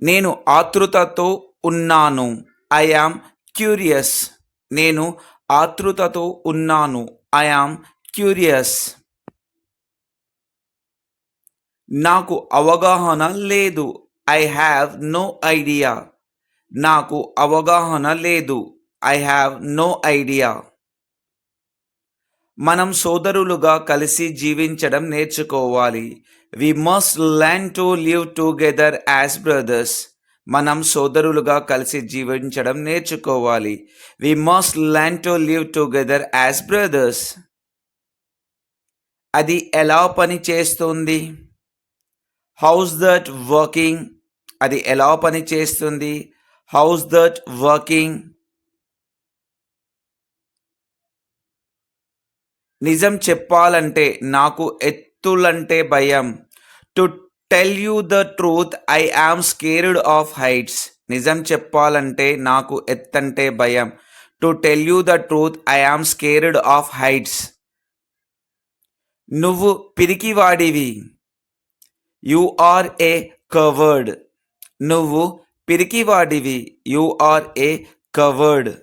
నేను ఆతృతతో ఉన్నాను. I am curious. నేను ఆతృతతో ఉన్నాను. I am curious. నాకు అవగాహన లేదు. I have no idea. నాకు అవగాహన లేదు. I have no idea. మనం సోదరులుగా కలిసి జీవించడం నేర్చుకోవాలి. We must learn to live together as brothers. మనం సోదరులుగా కలిసి జీవించడం నేర్చుకోవాలి. We must learn to live together as brothers. అది ఎలా పని చేస్తుంది? How's that working? అది ఎలా పని చేస్తుంది? How's that working? నిజం చెప్పాలంటే నాకు ఎత్తులంటే భయం. To tell you the truth I am scared of heights. నిజం చెప్పాలంటే నాకు ఎత్తంటే భయం. To tell you the truth I am scared of heights. నువ్వు పిరికివాడివి. You are a coward. నువ్వు పిరికివాడివి. You are a coward.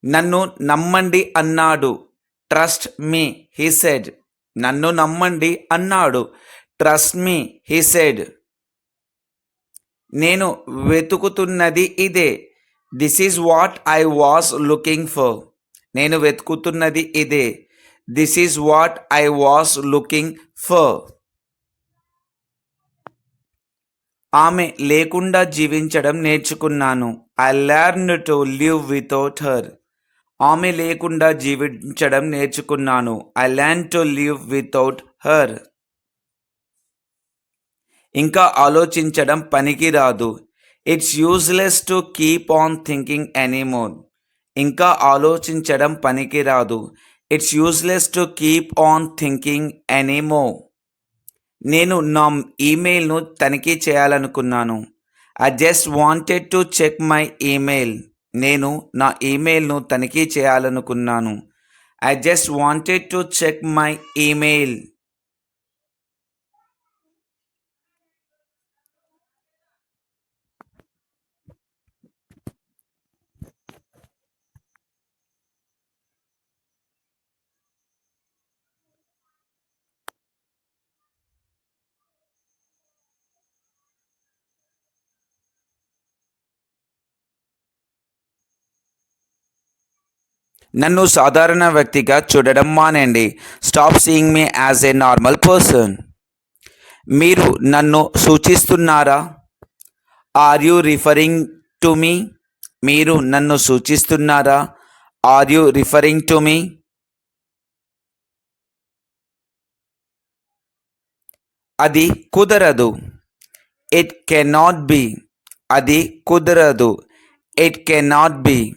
నన్ను నమ్మండి అన్నాడు. Trust me he said. నన్ను నమ్మండి అన్నాడు. Trust me he said. నేను వెతుకుతున్నది ఇదే. This is what I was looking for. నేను వెతుకుతున్నది ఇదే. This is what I was looking for. ఆమె లేకుండా జీవించడం నేర్చుకున్నాను. I learn to live without her. ఆమె లేకుండా జీవించడం నేర్చుకున్నాను. I learn to live without her. ఇంకా ఆలోచించడం పనికిరాదు. It's useless to keep on thinking anymore. ఇంకా ఆలోచించడం పనికిరాదు. It's useless to keep on thinking anymore. నేను నా ఈమెయిల్ను తనిఖీ చేయాలనుకున్నాను. I just wanted to check my email. నేను నా ఈమెయిల్ను తనిఖీ చేయాలనుకున్నాను. I just wanted to check my email. నన్ను సాధారణ వ్యక్తిగా చూడడం మానేయండి. Stop seeing me as a normal person. మీరు నన్ను సూచిస్తున్నారా? Are you referring to me? మీరు నన్ను సూచిస్తున్నారా? Are you referring to me? అది కుదరదు. It cannot be. అది కుదరదు. It cannot be.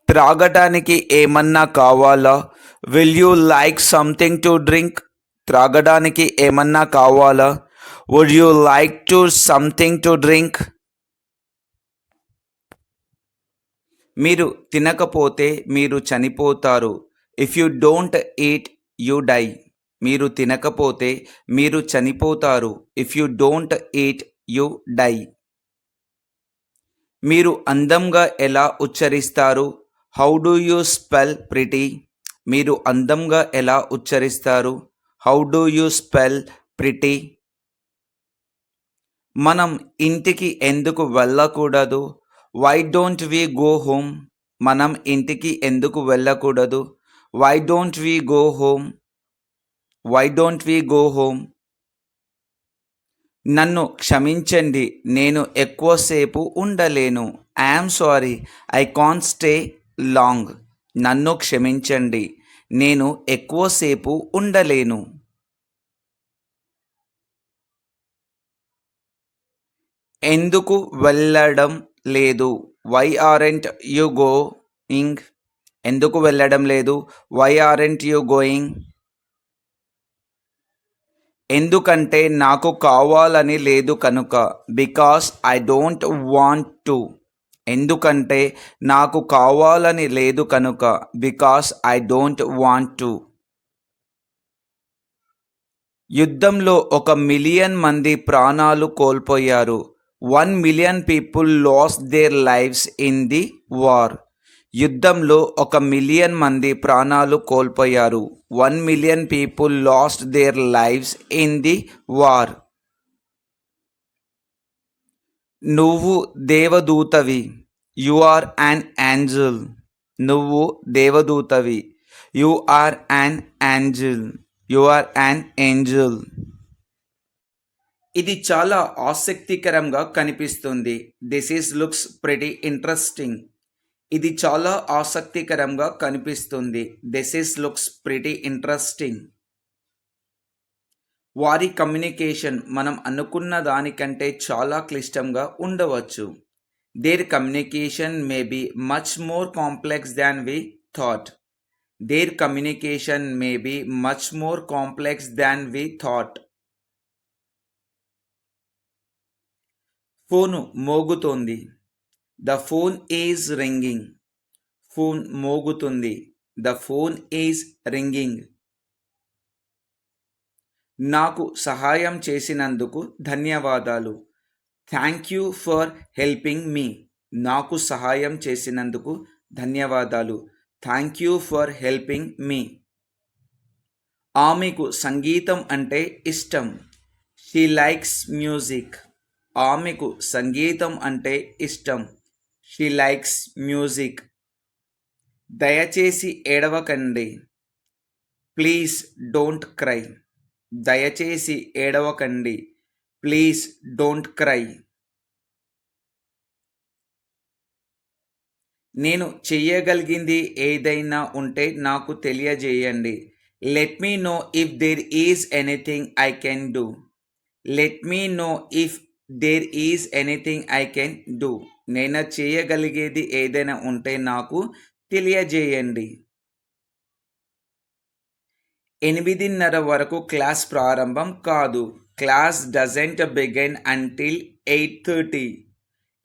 త్రాగడానికి ఏమన్నా కావాలా? Will you like something to drink? త్రాగడానికి ఏమన్నా కావాలా? Would you like to something to drink? మీరు తినకపోతే మీరు చనిపోతారు. If you don't eat you die. మీరు తినకపోతే మీరు చనిపోతారు. If you don't eat you die. మీరు అందంగా ఎలా ఉచ్చరిస్తారు? How do you spell pretty? మీరు అందంగా ఎలా ఉచ్చరిస్తారు? How do you spell pretty? మనం ఇంటికి ఎందుకు వెళ్ళకూడదు? Why don't we go home? మనం ఇంటికి ఎందుకు వెళ్ళకూడదు? Why don't we go home? Why don't we go home? నన్ను క్షమించండి, నేను ఎక్కువసేపు ఉండలేను. I'm sorry, I can't stay long. నన్ను క్షమించండి, నేను ఎక్కువసేపు ఉండలేను. ఎందుకు వెళ్ళడం లేదు? Why aren't you going? ఎందుకు వెళ్ళడం లేదు? Why aren't you going? ఎందుకంటే నాకు కావాలని లేదు కనుక. Because I don't want to. ఎందుకంటే నాకు కావాలని లేదు కనుక. Because I don't want to. యుద్ధంలో 1,000,000 మంది ప్రాణాలు కోల్పోయారు. 1,000,000 people lost their lives in the war. యుద్ధంలో 1,000,000 మంది ప్రాణాలు కోల్పోయారు. 1,000,000 people lost their lives in the war. నువ్వు దేవదూతవి. You are an angel. నువ్వు దేవదూతవి. You are an angel. You are an angel. ఇది చాలా ఆసక్తికరంగా కనిపిస్తుంది. This is looks pretty interesting. ఇది చాలా ఆసక్తికరంగా కనిపిస్తుంది. This is looks pretty interesting. వారి కమ్యూనికేషన్ మనం అనుకున్న దానికంటే చాలా క్లిష్టంగా ఉండవచ్చు. Their communication may be much more complex than we thought. Their communication may be much more complex than we thought. Phone మోగుతోంది. The phone is ringing. ఫోన్ మోగుతుంది. The phone is ringing. నాకు సహాయం చేసినందుకు ధన్యవాదాలు. Thank you for helping me. నాకు సహాయం చేసినందుకు ధన్యవాదాలు. Thank you for helping me. ఆమెకు సంగీతం అంటే ఇష్టం. She likes music. ఆమెకు సంగీతం అంటే ఇష్టం. She likes music. దయచేసి ఏడవకండి. Please don't cry. దయచేసి ఏడవకండి. Please don't cry. నేను చెయ్యగలిగింది ఏదైనా ఉంటే నాకు తెలియజేయండి. Let me know if there is anything I can do. Let me know if there is anything I can do. నేను చేయగలిగేది ఏదైనా ఉంటే నాకు తెలియజేయండి. 8:30 వరకు క్లాస్ ప్రారంభం కాదు. Class doesn't begin until 8:30.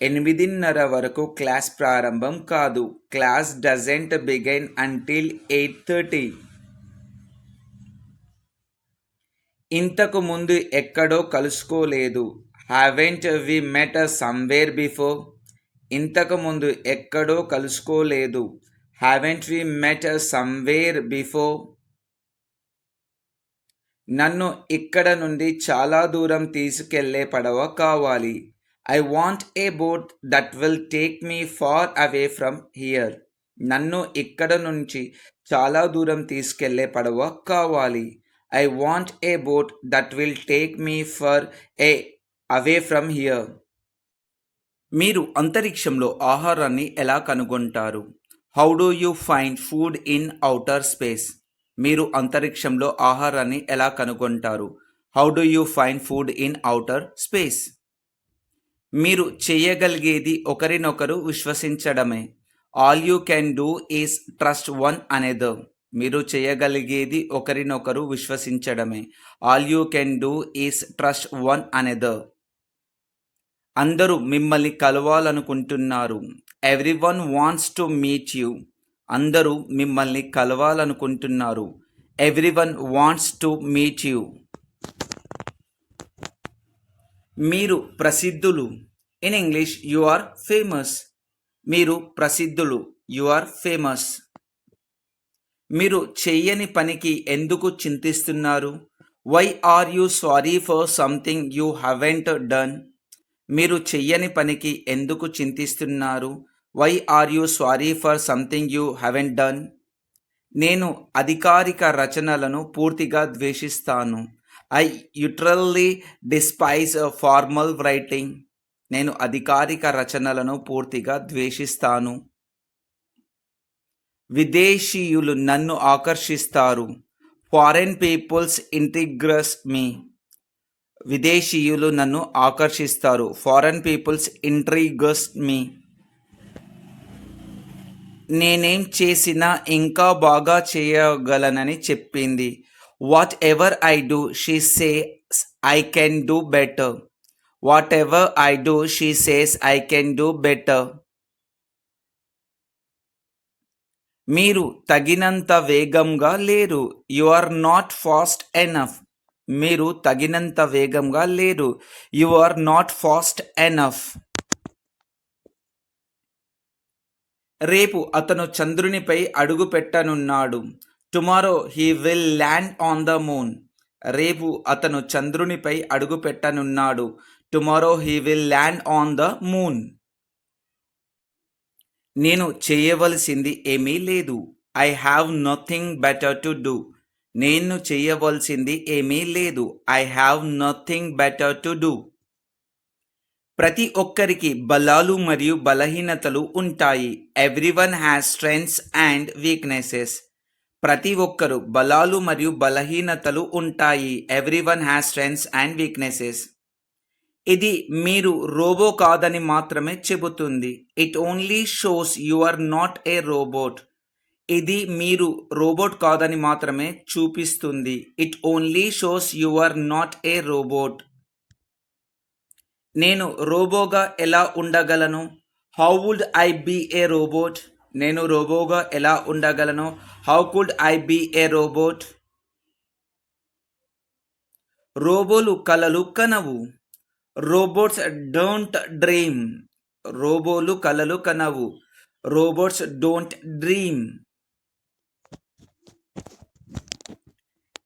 8:30 వరకు క్లాస్ ప్రారంభం కాదు. Class doesn't begin until 8:30. ఇంతకు ముందు ఎక్కడో కలుసుకోలేదు. Haven't we met somewhere before. ఇంతకు ముందు ఎక్కడో కలుసుకోలేదు. Haven't we met somewhere before. నన్ను ఇక్కడ నుండి చాలా దూరం తీసుకెళ్లే పడవ కావాలి. I want a boat that will take me far away from here. నన్ను ఇక్కడ నుంచి చాలా దూరం తీసుకెళ్లే పడవ కావాలి. I want a boat that will take me far a away from here. మీరు అంతరిక్షంలో ఆహారాన్ని ఎలా కనుగొంటారు? How do you find food in outer space? మీరు అంతరిక్షంలో ఆహారాన్ని ఎలా కనుగొంటారు? How do you find food in outer space? మీరు చేయగలిగేది ఒకరినొకరు విశ్వసించడమే. All you can do is trust one another. మీరు చేయగలిగేది ఒకరినొకరు విశ్వసించడమే. All you can do is trust one another. అందరూ మిమ్మల్ని కలవాలనుకుంటున్నారు. Everyone wants to meet you. అందరూ మిమ్మల్ని కలవాలనుకుంటున్నారు. Everyone wants to meet you. మీరు ప్రసిద్ధులు. In English you are famous. మీరు ప్రసిద్ధులు. You are famous. మీరు చెయ్యని పనికి ఎందుకు చింతిస్తున్నారు? Why are you sorry for something you haven't done. మీరు చెయ్యని పనికి ఎందుకు చింతిస్తున్నారు? Why are you sorry for something you haven't done. నేను అధికారిక రచనలను పూర్తిగా ద్వేషిస్తాను. I literally despise formal writing. నేను అధికారిక రచనలను పూర్తిగా ద్వేషిస్తాను. విదేశీయులు నన్ను ఆకర్షిస్తారు. Foreign peoples intrigues me. విదేశీయులు నన్ను ఆకర్షిస్తారు. Foreign peoples intrigues me. నేనేం చేసినా ఇంకా బాగా చేయగలనని చెప్పింది. What ever I do she says I can do better. Whatever I do she says I can do better. మీరు తగినంత వేగంగా లేరు. You are not fast enough. మీరు తగినంత వేగంగా లేరు. You are not fast enough. రేపు అతను చంద్రునిపై అడుగు పెట్టనున్నాడు. Tomorrow he will land on the moon. రేపు అతను చంద్రునిపై అడుగు పెట్టనున్నాడు. Tomorrow he will land on the moon. నేను చేయవలసింది ఏమీ లేదు. I have nothing better to do. నేను చేయవలసింది ఏమీ లేదు. I have nothing better to do. ప్రతి ఒక్కరికి బలాలు మరియు బలహీనతలు ఉంటాయి. Everyone has strengths and weaknesses. ప్రతి ఒక్కరు బలాలు మరియు బలహీనతలు ఉంటాయి. Everyone has strengths and weaknesses. ఇది మీరు రోబో కాదని మాత్రమే చెబుతుంది. It only shows you are not a robot. ఇది మీరు రోబోట్ కాదని మాత్రమే చూపిస్తుంది. It only shows you are not a robot. నేను రోబోగా ఎలా ఉండగలను? How would I be a robot? నేను రోబోగా ఎలా ఉండగలను? How could I be a robot? రోబోలు కలలు కనవు. Robots don't dream. రోబోలు కలలు కనవు. Robots don't dream.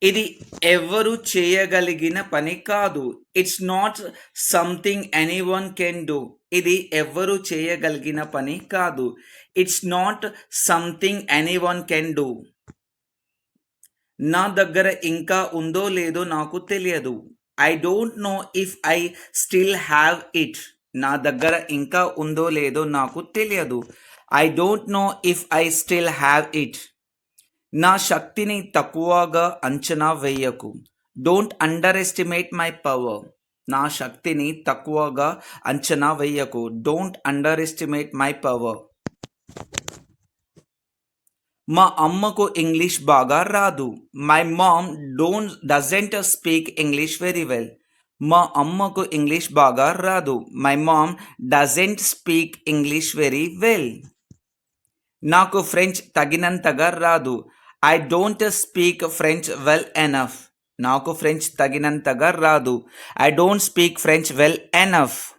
ఇది ఎవ్వరు చేయగలిగిన పని కాదు. It's not something anyone can do. ఇది ఎవ్వరు చేయగలిగిన పని కాదు. It's not something anyone can do. నా దగ్గర ఇంకా ఉందో లేదో నాకు తెలియదు. I don't know if I still have it. నా దగ్గర ఇంకా ఉందో లేదో నాకు తెలియదు. I don't know if I still have it. నా శక్తిని తక్కువగా అంచనా వేయకు. Don't underestimate my power. నా శక్తిని తక్కువగా అంచనా వేయకు. Don't underestimate my power. మా అమ్మకు ఇంగ్లీష్ బాగా రాదు. My mom doesn't speak English very well. మా అమ్మకు ఇంగ్లీష్ బాగా రాదు. My mom doesn't speak English very well. నాకు ఫ్రెంచ్ తగినంతగా రాదు. I don't speak French well enough. నాకు ఫ్రెంచ్ తగినంతగా రాదు. I don't speak French well enough.